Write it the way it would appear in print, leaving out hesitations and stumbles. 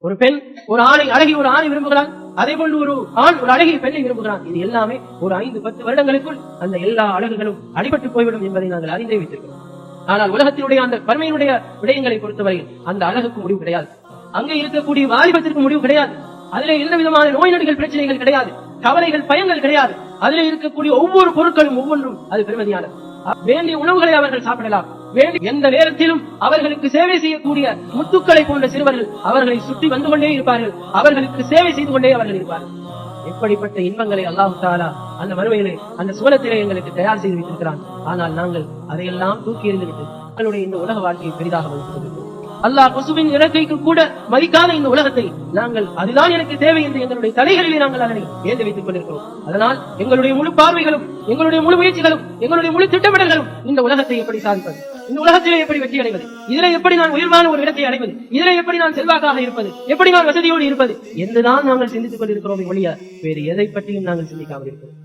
ஒரு பெண் ஒரு ஆணை அழகி ஒரு ஆணை விரும்புகிறான், அதே போன்று ஒரு ஆண் ஒரு அழகிய பெண்ணை விரும்புகிறான். இது எல்லாமே ஒரு 5-10 வருடங்களுக்குள் அந்த எல்லா அழகுகளும் அடிபட்டு போய்விடும் என்பதை நாங்கள் அறிந்தே வைத்திருக்கிறோம். ஆனால் உலகத்தினுடைய அந்த வறுமையினுடைய விடயங்களை பொறுத்தவரையில் அந்த அழகுக்கு முடிவு கிடையாது. அங்கே இருக்கக்கூடிய வாலிபத்திற்கு முடிவு கிடையாது. அதிலே எந்த விதமான நோய் நொடிகள் பிரச்சனைகள் கிடையாது, கவலைகள் பயங்கள் கிடையாது. அதிலே இருக்கக்கூடிய ஒவ்வொரு பொருட்களும் ஒவ்வொன்றும் அது பெருமதியானது. வேண்டிய உணவுகளை அவர்கள் சாப்பிடலாம். எந்த நேரத்திலும் அவர்களுக்கு சேவை செய்யக்கூடிய முத்துக்களை போன்ற சிறுவர்கள் அவர்களை சுற்றி வந்து கொண்டே இருப்பார்கள். அவர்களுக்கு சேவை செய்து கொண்டே அவர்கள் இருப்பார்கள். எப்படிப்பட்ட இன்பங்களை அல்லாஹ் தஆலா அந்த மறுமையிலே அந்த சுவனத்திலே எங்களுக்கு தயார் செய்து வைத்திருக்கிறான். ஆனால் நாங்கள் அதையெல்லாம் தூக்கி எறிந்துவிட்டு எங்களுடைய இந்த உலக வாழ்க்கையை பெரிதாக வைத்துக் கொண்டிருக்கிறோம். அல்லாஹ் பசுவின் இறக்கைக்கு கூட மதிக்காத இந்த உலகத்தை நாங்கள் அதுதான் எனக்கு தேவை என்று எங்களுடைய தலைகளிலே நாங்கள் அதனை ஏந்தி வைத்துக் கொண்டிருக்கிறோம். அதனால் எங்களுடைய முழு பார்வைகளும், எங்களுடைய முழு முயற்சிகளும், எங்களுடைய முழு திட்டமிடல்களும் இந்த உலகத்தை எப்படி சாதிப்பது, இந்த உலகத்திலே எப்படி வெற்றி அடைவது, இதிலே எப்படி நான் உயர்வான ஒரு இடத்தை அடைவது, இதிலே எப்படி நான் செல்வாக்காக இருப்பது, எப்படி நான் வசதியோடு இருப்பது என்றுதான் நாங்கள் சிந்தித்துக் கொண்டிருக்கிறோம் ஒழிய வேறு எதை பற்றியும் நாங்கள் சிந்திக்காமல் இருக்கிறோம்.